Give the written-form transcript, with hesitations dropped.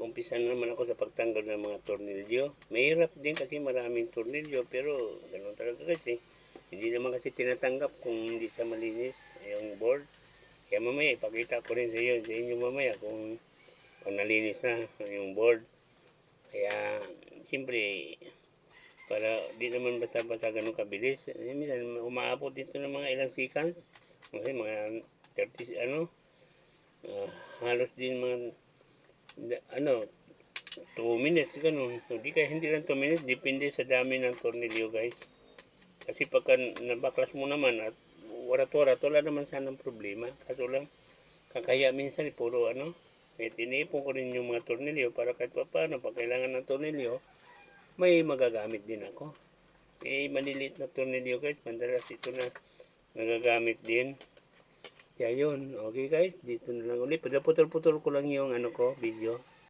umpisa na naman ako sa pagtanggal ng mga tornilyo. Mahirap din kasi maraming tornilyo, pero ganun talaga kasi. Hindi naman kasi tinatanggap kung hindi siya malinis yung board. Kaya mamaya ipakita ko rin sa inyo mamaya kung nalinis na yung board. Kaya siyempre para di naman basta-basta ganun kabilis. Minsan umaabot dito ng mga ilang seconds. Kasi mga 30 halos din mga 2 minutes ganun. Hindi lang 2 minutes, depende sa dami ng tornilyo guys. Kasi pagka nabaklas mo naman at warat-warat, wala naman sanang problema. Kaso lang, kakaya minsan puro kaya tinipon ko rin yung mga tornilyo para kahit pa paano, pag kailangan ng tornilyo, may magagamit din ako. Maliliit na tornilyo guys, madalas ito na nagagamit din. Kaya yun, okay guys, dito na lang ulit. Putol-putol ko lang yung video.